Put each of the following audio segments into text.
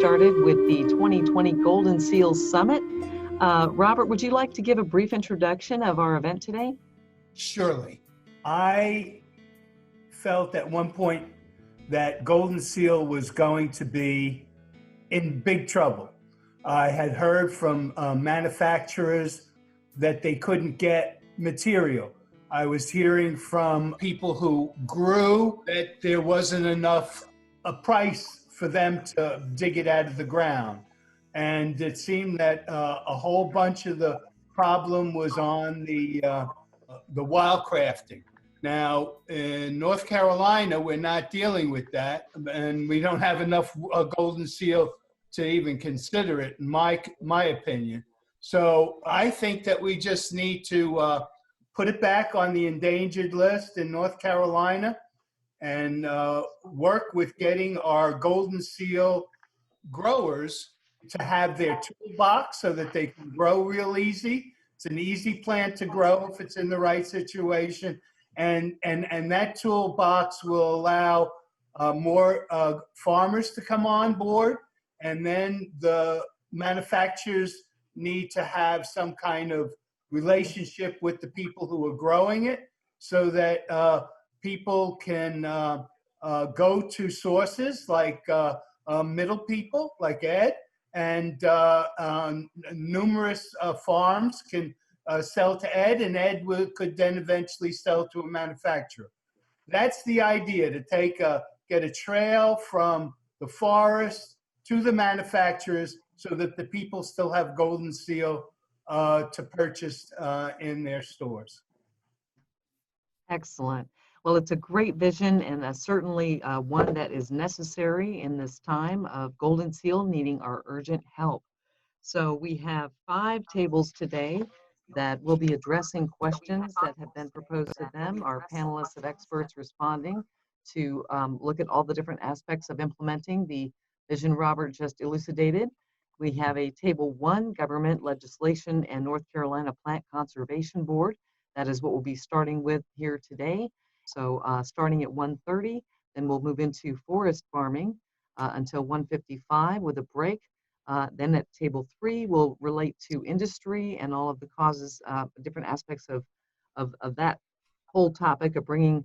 started with the 2020 Goldenseal Summit. Robert, would you like to give a brief introduction of our event today? Surely. I felt at one point that Goldenseal was going to be in big trouble. I had heard from manufacturers that they couldn't get material. I was hearing from people who grew that there wasn't enough a price for them to dig it out of the ground. And it seemed that a whole bunch of the problem was on the wildcrafting. Now, in North Carolina, we're not dealing with that, and we don't have enough Goldenseal to even consider it, in my opinion. So I think that we just need to put it back on the endangered list in North Carolina and work with getting our Goldenseal growers to have their toolbox so that they can grow real easy. It's an easy plant to grow if it's in the right situation. And that toolbox will allow more farmers to come on board. And then the manufacturers need to have some kind of relationship with the people who are growing it so that people can go to sources like middle people like Ed, and numerous farms can sell to Ed, and Ed could then eventually sell to a manufacturer. That's the idea, to get a trail from the forest to the manufacturers so that the people still have Goldenseal to purchase in their stores. Excellent. Well, it's a great vision, and certainly one that is necessary in this time of Goldenseal needing our urgent help. So we have 5 tables today that will be addressing questions that have been proposed to them. Our panelists of experts responding to look at all the different aspects of implementing the vision Robert just elucidated. We have a table 1, government, legislation, and North Carolina Plant Conservation Board. That is what we'll be starting with here today. So starting at 1:30, then we'll move into forest farming until 1:55 with a break. Then at table 3, we'll relate to industry and all of the causes, different aspects of that whole topic of bringing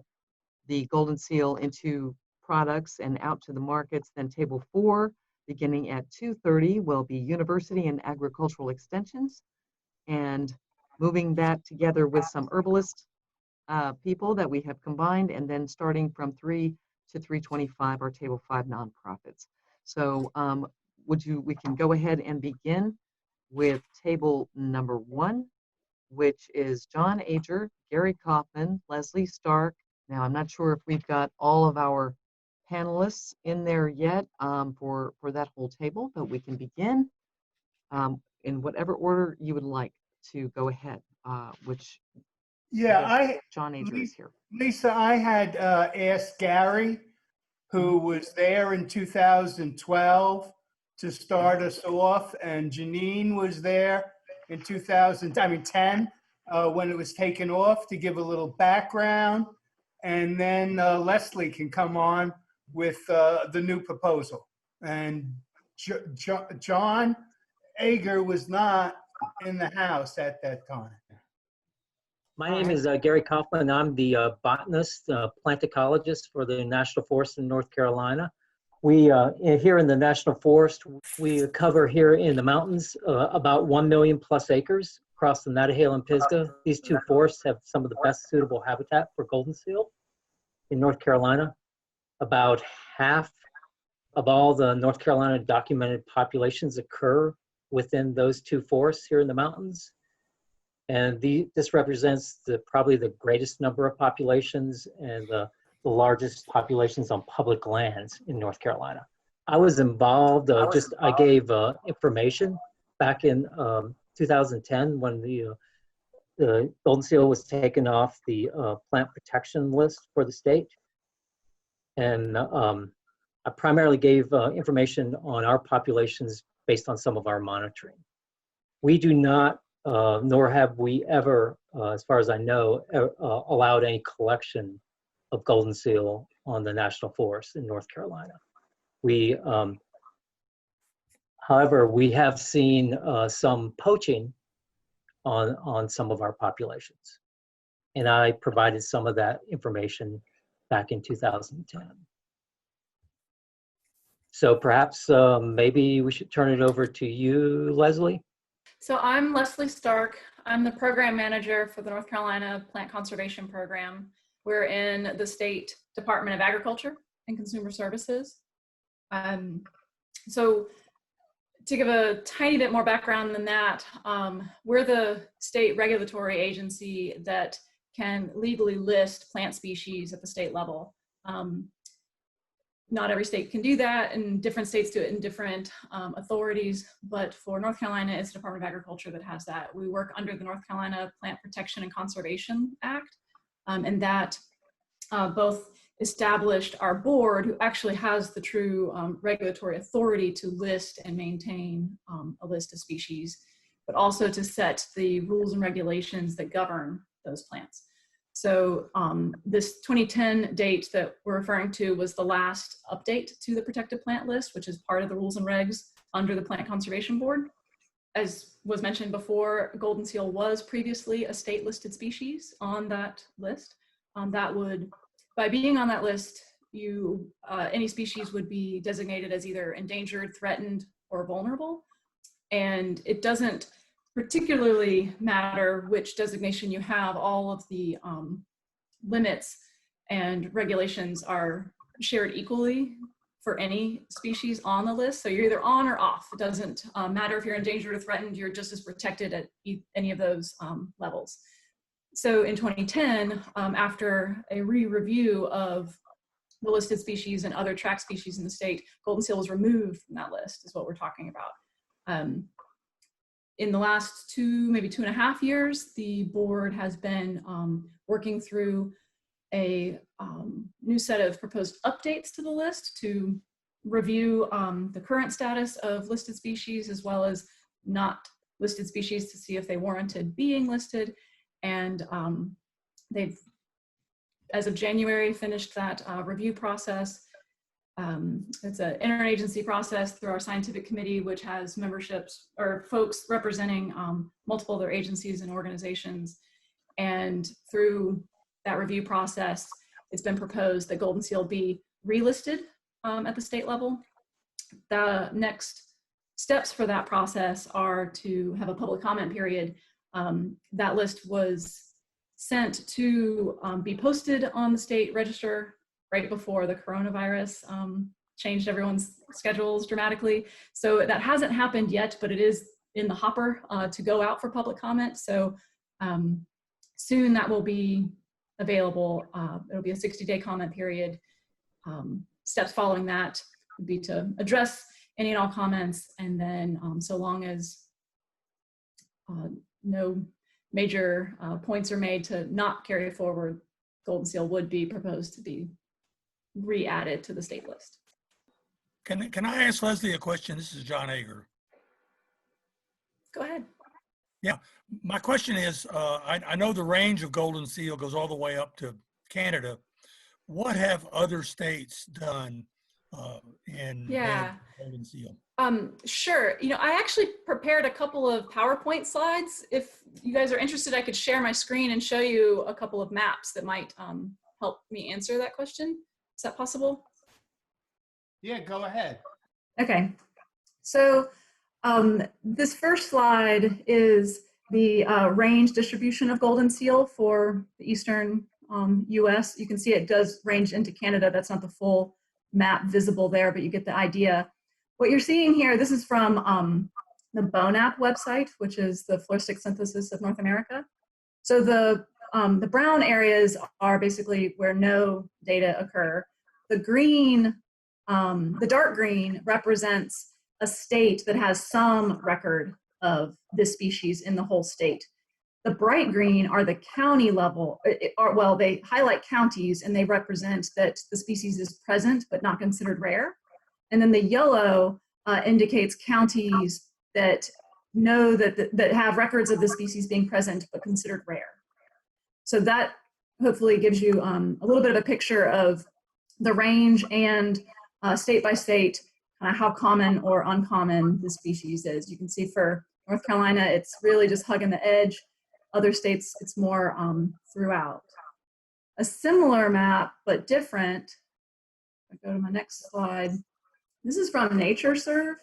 the Goldenseal into products and out to the markets. Then table 4, beginning at 2:30, will be university and agricultural extensions, and moving that together with some herbalist people that we have combined, and then starting from 3 to 3:25, our table 5 nonprofits. So we can go ahead and begin with table number 1, which is John Ager, Gary Kauffman, Lesley, Starke. Now, I'm not sure if we've got all of our panelists in there yet for that whole table, but we can begin in whatever order you would like to go ahead, which John Ager is here. Lisa, I had asked Gary, who was there in 2012, to start us off, and Jeanine was there in 2010 when it was taken off, to give a little background, and then Lesley can come on with the new proposal. And John Ager was not in the house at that time. My name is Gary Kauffman. I'm the botanist, plant ecologist for the National Forest in North Carolina. We, here in the National Forest, we cover here in the mountains about 1 million plus acres across the Natahale and Pisgah. These 2 forests have some of the best suitable habitat for Goldenseal in North Carolina. About half of all the North Carolina documented populations occur within those 2 forests here in the mountains. And this represents probably the greatest number of populations and the largest populations on public lands in North Carolina. I was involved, I gave information back in 2010 when the Goldenseal was taken off the plant protection list for the state. And I primarily gave information on our populations based on some of our monitoring. We do not nor have we ever, as far as I know, allowed any collection of Goldenseal on the National Forest in North Carolina. We However, we have seen some poaching on some of our populations. And I provided some of that information back in 2010. So perhaps maybe we should turn it over to you, Lesley. So I'm Lesley Starke. I'm the program manager for the North Carolina Plant Conservation Program. We're in the State Department of Agriculture and Consumer Services. So to give a tiny bit more background than that, we're the state regulatory agency that can legally list plant species at the state level. Not every state can do that, and different states do it in different authorities, but for North Carolina, it's the Department of Agriculture that has that. We work under the North Carolina Plant Protection and Conservation Act, and that both established our board, who actually has the true regulatory authority to list and maintain a list of species, but also to set the rules and regulations that govern those plants. So this 2010 date that we're referring to was the last update to the protected plant list, which is part of the rules and regs under the Plant Conservation Board. As was mentioned before, Goldenseal was previously a state listed species on that list. That would, by being on that list, any species would be designated as either endangered, threatened, or vulnerable. And it doesn't particularly matter which designation you have. All of the limits and regulations are shared equally for any species on the list. So you're either on or off. It doesn't matter if you're endangered or threatened, you're just as protected at any of those levels. So in 2010, after a re-review of the listed species and other track species in the state, Goldenseal was removed from that list, is what we're talking about. In the last maybe 2.5 years, the board has been working through a new set of proposed updates to the list to review the current status of listed species as well as not listed species to see if they warranted being listed. And they've, as of January, finished that review process. It's an interagency process through our scientific committee, which has memberships or folks representing multiple other agencies and organizations. And through that review process, it's been proposed that Goldenseal be relisted at the state level. The next steps for that process are to have a public comment period. That list was sent to be posted on the state register right before the coronavirus changed everyone's schedules dramatically. So that hasn't happened yet, but it is in the hopper to go out for public comment. So soon that will be available. It'll be a 60-day comment period. Steps following that would be to address any and all comments, and then so long as no major points are made to not carry forward, Goldenseal would be proposed to be re-added to the state list. Can I ask Lesley a question? This is John Ager. Go ahead. Yeah, my question is, I know the range of Goldenseal goes all the way up to Canada. What have other states done in Goldenseal? Sure. You know, I actually prepared a couple of PowerPoint slides. If you guys are interested, I could share my screen and show you a couple of maps that might help me answer that question. Is that possible? Yeah, go ahead. Okay. So this first slide is the range distribution of Goldenseal for the eastern US. You can see it does range into Canada. That's not the full map visible there, but you get the idea. What you're seeing here, this is from the BONAP website, which is the Floristic Synthesis of North America. So the brown areas are basically where no data occur. The green, the dark green represents a state that has some record of this species in the whole state. The bright green are the county level, well, they highlight counties and they represent that the species is present but not considered rare. And then the yellow indicates counties that know that have records of the species being present but considered rare. So that hopefully gives you a little bit of a picture of the range and state by state kind of how common or uncommon the species is. You can see for North Carolina, it's really just hugging the edge. Other states, it's more throughout. A similar map, but different. I go to my next slide. This is from NatureServe.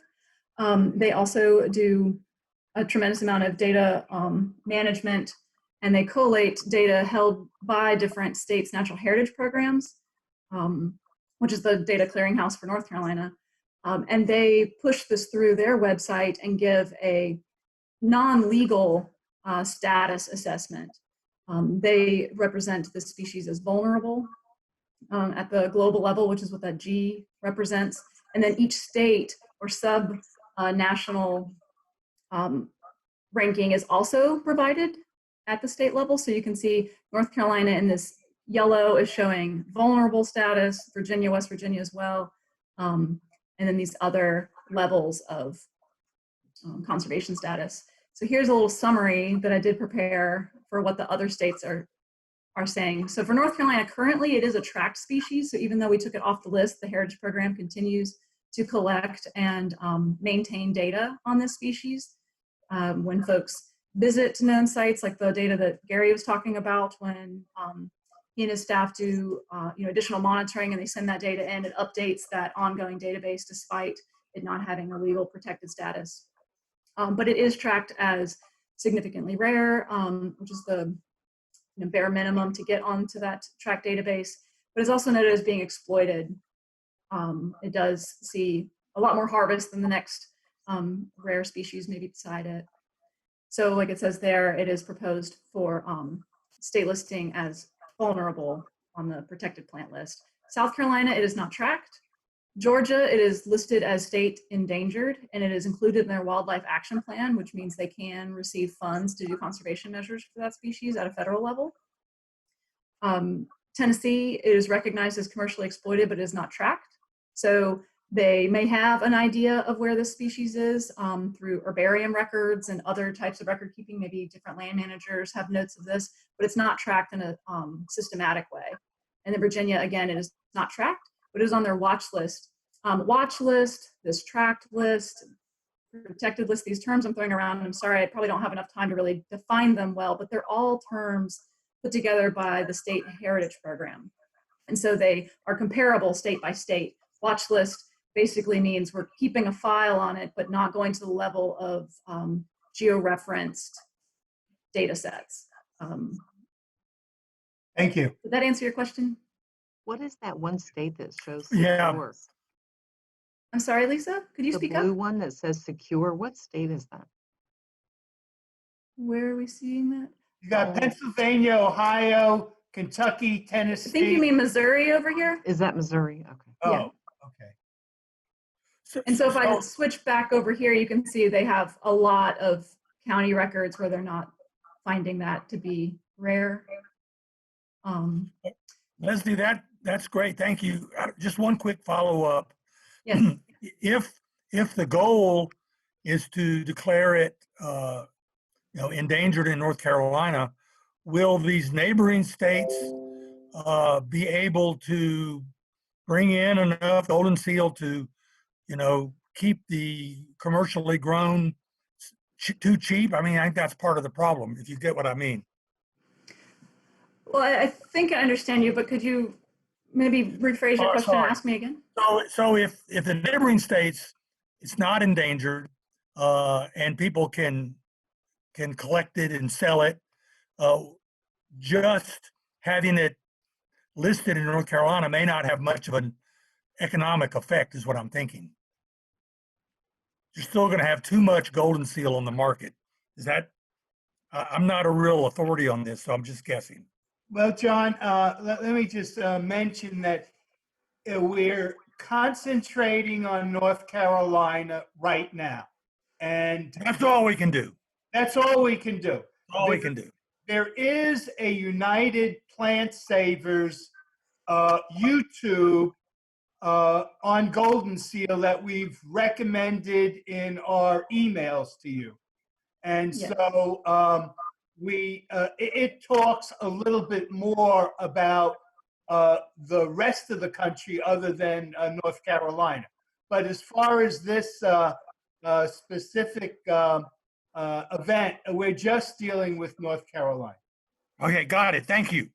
They also do a tremendous amount of data management, and they collate data held by different states' natural heritage programs, which is the data clearinghouse for North Carolina. And they push this through their website and give a non-legal status assessment. They represent the species as vulnerable at the global level, which is what that G represents. And then each state or sub-national ranking is also provided at the state level. So you can see North Carolina in this yellow is showing vulnerable status, Virginia, West Virginia as well. And then these other levels of conservation status. So here's a little summary that I did prepare for what the other states are saying. So for North Carolina, currently it is a tracked species. So even though we took it off the list, the Heritage Program continues to collect and maintain data on this species. When folks visit known sites, like the data that Gary was talking about, when he and his staff do additional monitoring and they send that data in, it updates that ongoing database despite it not having a legal protected status. But it is tracked as significantly rare, which is the bare minimum to get onto that tracked database, but it's also noted as being exploited. It does see a lot more harvest than the next rare species maybe beside it. So like it says there, it is proposed for state listing as vulnerable on the protected plant list. South Carolina, it is not tracked. Georgia, it is listed as state endangered, and it is included in their wildlife action plan, which means they can receive funds to do conservation measures for that species at a federal level. Tennessee, it is recognized as commercially exploited, but is not tracked. So they may have an idea of where this species is through herbarium records and other types of record keeping. Maybe different land managers have notes of this, but it's not tracked in a systematic way. And in Virginia, again, it is not tracked, but it is on their watch list. Watch list, this tracked list, protected list, these terms I'm throwing around, I'm sorry, I probably don't have enough time to really define them well, but they're all terms put together by the state heritage program. And so they are comparable state by state. Watch list basically means we're keeping a file on it, but not going to the level of geo-referenced data sets. Thank you. Did that answer your question? What is that one state that shows Yeah. secure? I'm sorry, Lisa, could you speak The blue up? one that says secure, what state is that? Where are we seeing that? You got Pennsylvania, Ohio, Kentucky, I Tennessee. think you mean Missouri over here. Is that Missouri? Okay. Oh, yeah. okay. And so if I switch back over here, you can see they have a lot of county records where they're not finding that to be rare. Lesley, that's great. Thank you. Just one quick follow-up. Yes. If the goal is to declare it endangered in North Carolina, will these neighboring states be able to bring in enough Goldenseal to keep the commercially grown too cheap? I mean, I think that's part of the problem, if you get what I mean. Well, I think I understand you, but could you maybe rephrase your question and ask me again? So if the neighboring states, it's not endangered, and people can collect it and sell it, just having it listed in North Carolina may not have much of an economic effect, is what I'm thinking. You're still going to have too much Goldenseal on the market. Is that? I'm not a real authority on this, so I'm just guessing. Well, John, let me just mention that we're concentrating on North Carolina right now. And that's all we can do. That's all we can do. All we can do. There is a United Plant Savers YouTube on Goldenseal that we've recommended in our emails to you. And Yes. so it talks a little bit more about the rest of the country other than North Carolina. But as far as this specific event, we're just dealing with North Carolina. Okay, got it. Thank you.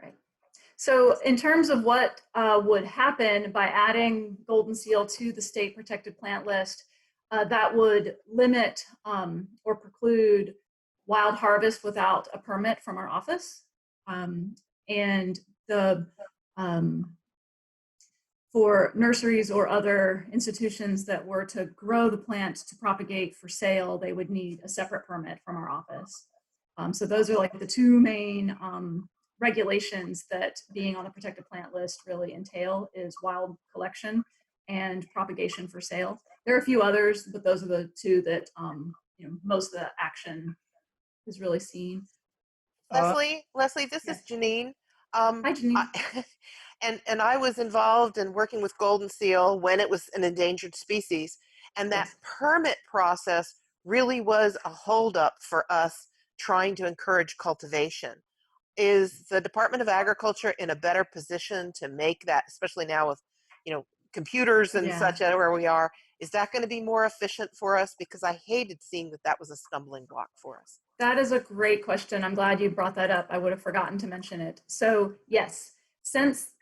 Right. So in terms of what would happen by adding Goldenseal to the state protected plant list, that would limit or preclude wild harvest without a permit from our office. And the for nurseries or other institutions that were to grow the plant to propagate for sale, they would need a separate permit from our office. So those are like the two main regulations that being on the protected plant list really entail, is wild collection and propagation for sale. There are a few others, but those are the two that you know, most of the action is really seen. Lesley, this yes. is Jeanine. Hi, Jeanine. And I was involved in working with Goldenseal when it was an endangered species, and that Yes. permit process really was a holdup for us trying to encourage cultivation. Is the Department of Agriculture in a better position to make that, especially now with, you know, computers and Yeah. such where we are? Is that going to be more efficient for us? Because I hated seeing that that was a stumbling block for us. That is a great question. I'm glad you brought that up. I would have forgotten to mention it. So yes, since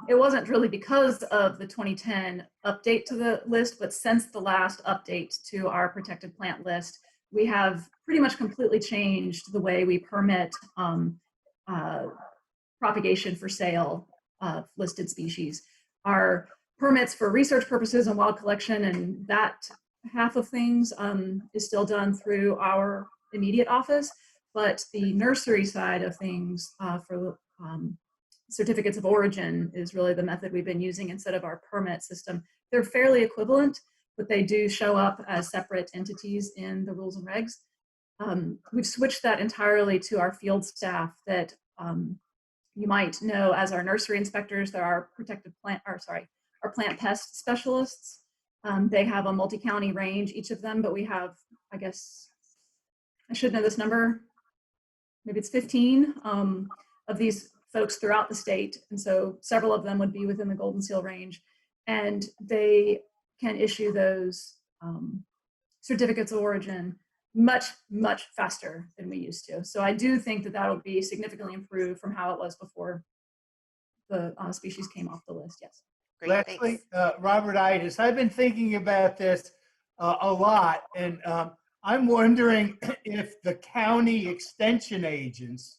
it wasn't really because of the 2010 update to the list, but since the last update to our protected plant list, we have pretty much completely changed the way we permit propagation for sale of listed species. Our permits for research purposes and wild collection and that half of things is still done through our immediate office, but the nursery side of things for certificates of origin is really the method we've been using instead of our permit system. They're fairly equivalent, but they do show up as separate entities in the rules and regs. We've switched that entirely to our field staff that you might know as our nursery inspectors. There are our plant pest specialists. They have a multi-county range, each of them, but we have, I guess, I should know this number, maybe it's 15 of these folks throughout the state. And so several of them would be within the Goldenseal range, and they can issue those certificates of origin much, much faster than we used to. So I do think that that'll be significantly improved from how it was before the species came off the list, yes. Great, Lesley, thanks. Robert Eidus, I've been thinking about this a lot, and I'm wondering if the county extension agents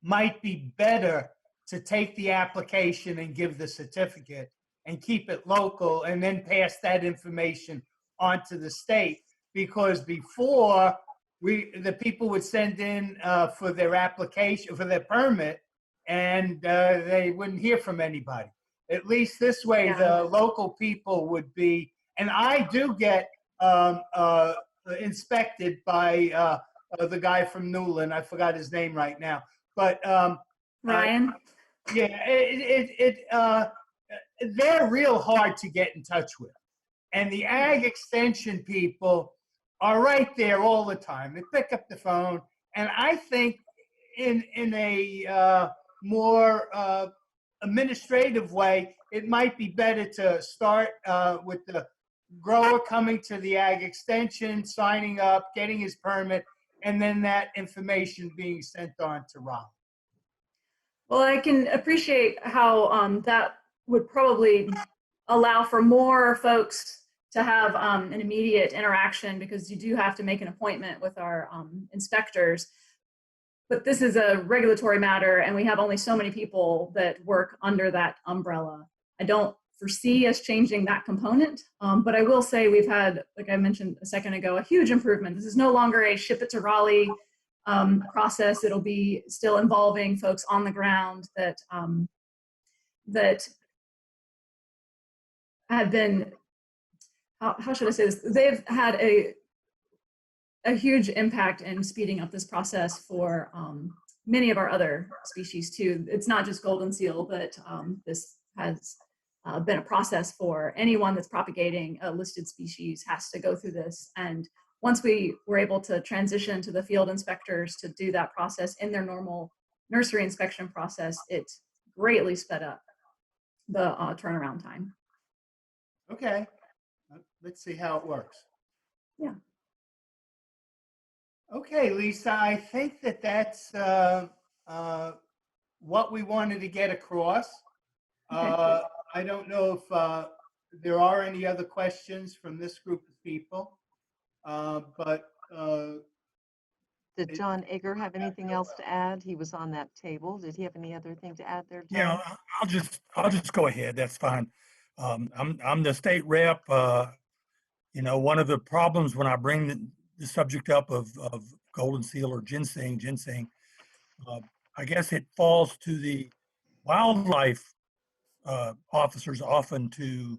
might be better to take the application and give the certificate and keep it local and then pass that information on to the state. Because before, the people would send in for their application, for their permit, and they wouldn't hear from anybody. At least this way, Yeah. the local people would be, and I do get inspected by the guy from Newland. I forgot his name right now, but Ryan? yeah, they're real hard to get in touch with, and the ag extension people are right there all the time. They pick up the phone, and I think in a more administrative way, it might be better to start with the grower coming to the ag extension, signing up, getting his permit, and then that information being sent on to Raleigh. Well, I can appreciate how that would probably allow for more folks to have an immediate interaction, because you do have to make an appointment with our inspectors. But this is a regulatory matter, and we have only so many people that work under that umbrella. I don't foresee us changing that component, but I will say we've had, like I mentioned a second ago, a huge improvement. This is no longer a ship it to Raleigh process. It'll be still involving folks on the ground that that have been, how should I say this? They've had a huge impact in speeding up this process for many of our other species too. It's not just Goldenseal, but this has been a process for anyone that's propagating a listed species has to go through this. And once we were able to transition to the field inspectors to do that process in their normal nursery inspection process, it greatly sped up the turnaround time. Okay, let's see how it works. Yeah. Okay, Lisa, I think that's what we wanted to get across. Okay. I don't know if there are any other questions from this group of people, but Did John Ager have anything else to add? He was on that table. Did he have any other thing to add there, Yeah, John? I'll just go ahead. That's fine. I'm the state rep. One of the problems when I bring the subject up of golden seal or ginseng, I guess it falls to the wildlife officers often to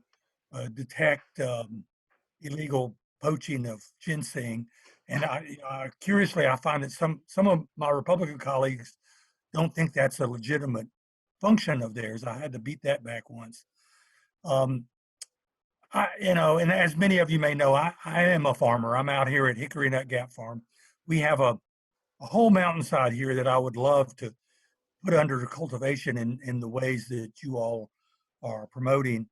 detect illegal poaching of ginseng. And curiously, I find that some of my Republican colleagues don't think that's a legitimate function of theirs. I had to beat that back once. And as many of you may know, I am a farmer. I'm out here at Hickory Nut Gap Farm. We have a whole mountainside here that I would love to put under cultivation in the ways that you all are promoting.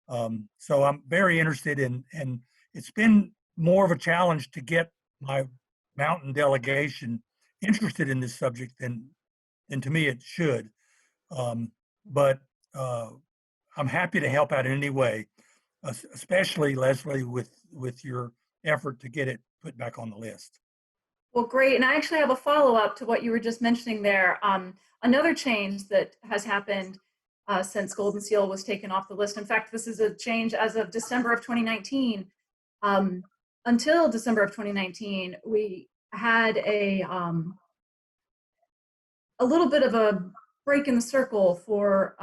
So I'm very interested and it's been more of a challenge to get my mountain delegation interested in this subject than to me it should. But I'm happy to help out in any way, especially Lesley with your effort to get it put back on the list. Well, great. And I actually have a follow-up to what you were just mentioning there. Another change that has happened since Golden Seal was taken off the list. In fact, this is a change as of December of 2019. Until December of 2019, we had a little bit of a break in the circle for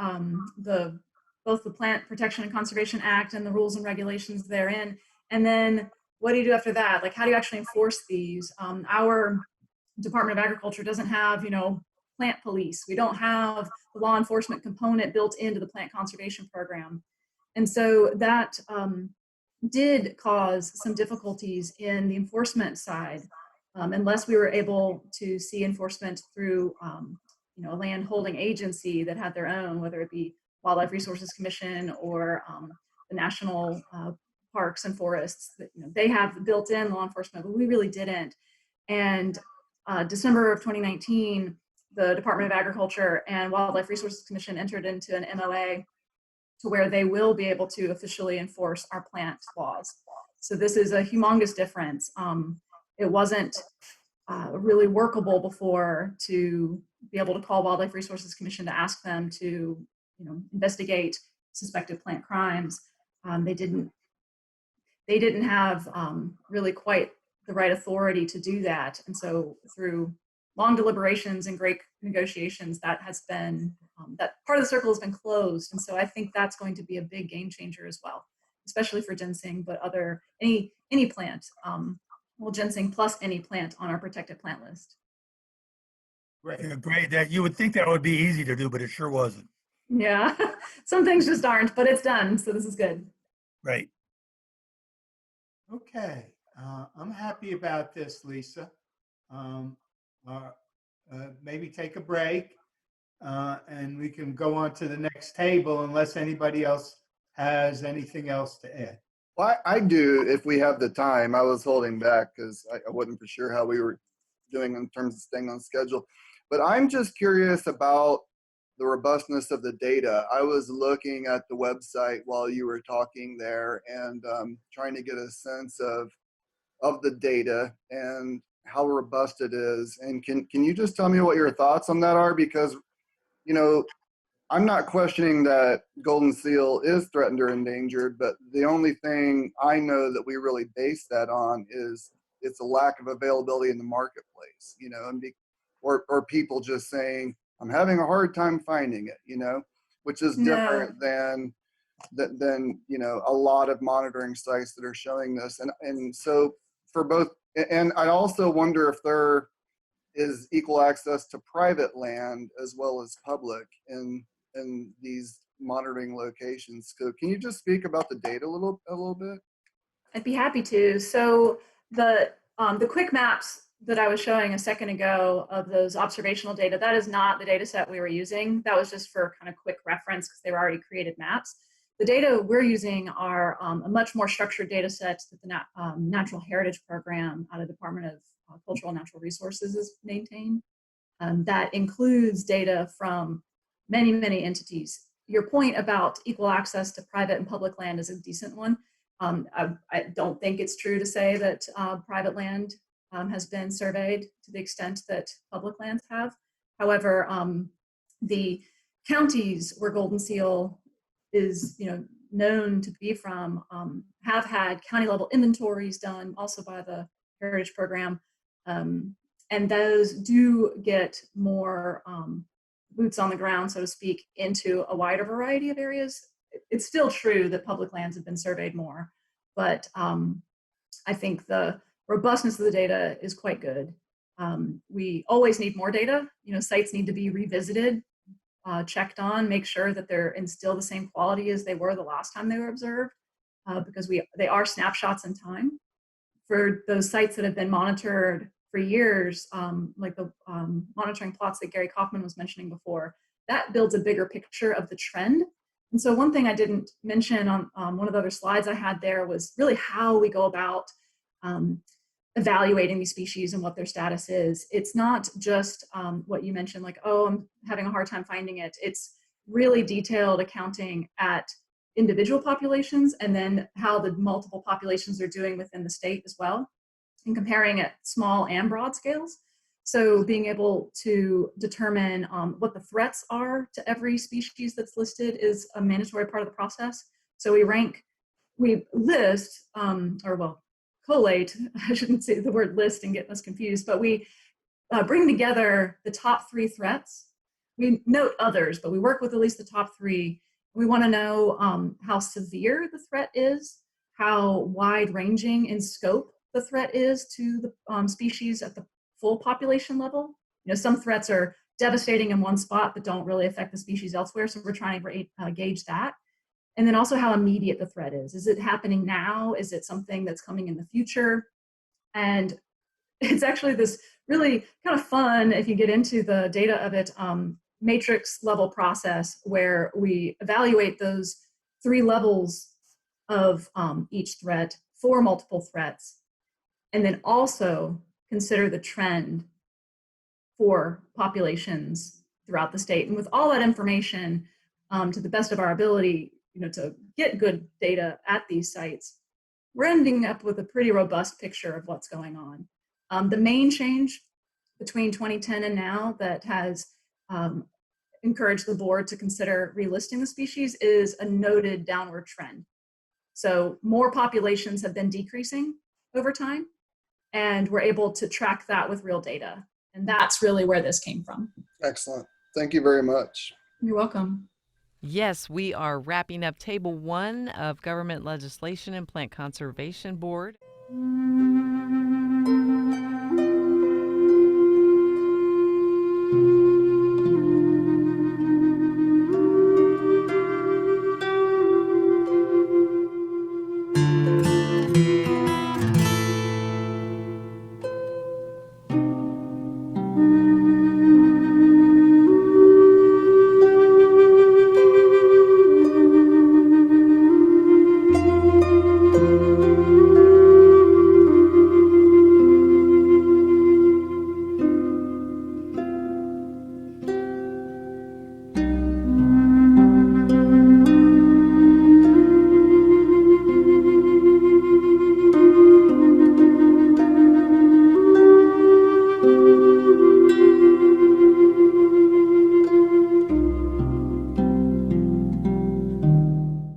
both the Plant Protection and Conservation Act and the rules and regulations therein. And then what do you do after that? Like, how do you actually enforce these? Our Department of Agriculture doesn't have, plant police. We don't have the law enforcement component built into the plant conservation program. And so that did cause some difficulties in the enforcement side, unless we were able to see enforcement through a land holding agency that had their own, whether it be Wildlife Resources Commission or the National Parks and Forests. They have built-in law enforcement, but we really didn't. And December of 2019, the Department of Agriculture and Wildlife Resources Commission entered into an MOA to where they will be able to officially enforce our plant laws. So this is a humongous difference. It wasn't really workable before to be able to call Wildlife Resources Commission to ask them to, investigate suspected plant crimes. They didn't have really quite the right authority to do that. And so through long deliberations and great negotiations, that has been, that part of the circle has been closed. And so I think that's going to be a big game changer as well, especially for ginseng, but any plant. Well, ginseng plus any plant on our protected plant list. great. Yeah, great. That you would think that would be easy to do, but it sure wasn't. Yeah, some things just aren't, but it's done. So this is good. Right. Okay, I'm happy about this, Lisa. Maybe take a break and we can go on to the next table unless anybody else has anything else to add. Well, I do if we have the time. I was holding back because I wasn't for sure how we were doing in terms of staying on schedule. But I'm just curious about the robustness of the data. I was looking at the website while you were talking there and trying to get a sense of the data and how robust it is. And can you just tell me what your thoughts on that are? Because, I'm not questioning that golden seal is threatened or endangered, but the only thing I know that we really base that on is it's a lack of availability in the marketplace, or people just saying, I'm having a hard time finding it, which is different than a lot of monitoring sites that are showing this. And so for both, and I also wonder if there is equal access to private land as well as public in these monitoring locations. So can you just speak about the data a little bit? I'd be happy to. So the quick maps that I was showing a second ago of those observational data, that is not the data set we were using. That was just for kind of quick reference because they were already created maps. the data we're using are a much more structured data set that the Natural Heritage Program out of the Department of Cultural and Natural Resources is maintained. That includes data from many, many entities. Your point about equal access to private and public land is a decent one. I don't think it's true to say that private land has been surveyed to the extent that public lands have. However, the counties where Goldenseal is known to be from have had county level inventories done also by the Heritage Program. And those do get more boots on the ground, so to speak, into a wider variety of areas. It's still true that public lands have been surveyed more, but I think the robustness of the data is quite good. We always need more data. Sites need to be revisited, checked on, make sure that they're in still the same quality as they were the last time they were observed, because they are snapshots in time. For those sites that have been monitored for years, like the monitoring plots that Gary Kauffman was mentioning before, that builds a bigger picture of the trend. And so one thing I didn't mention on one of the other slides I had there was really how we go about evaluating these species and what their status is. It's not just what you mentioned, like, oh, I'm having a hard time finding it. It's really detailed accounting at individual populations and then how the multiple populations are doing within the state as well, and comparing at small and broad scales. So being able to determine what the threats are to every species that's listed is a mandatory part of the process. So we list, collate, I shouldn't say the word list and get us confused, but we bring together the top 3 threats. We note others, but we work with at least the top 3. We want to know how severe the threat is, how wide-ranging in scope the threat is to the species at the full population level. Some threats are devastating in one spot but don't really affect the species elsewhere, so we're trying to gauge that. And then also how immediate the threat is. Is it happening now? Is it something that's coming in the future? And it's actually this really kind of fun, if you get into the data of it, matrix level process where we evaluate those 3 levels of each threat for multiple threats, and then also consider the trend for populations throughout the state. And with all that information, to the best of our ability, to get good data at these sites, we're ending up with a pretty robust picture of what's going on. The main change between 2010 and now that has encouraged the board to consider relisting the species is a noted downward trend. So more populations have been decreasing over time, and we're able to track that with real data. And that's really where this came from. Excellent. Thank you very much. You're welcome. Yes, we are wrapping up Table 1 of Government Legislation and Plant Conservation Board.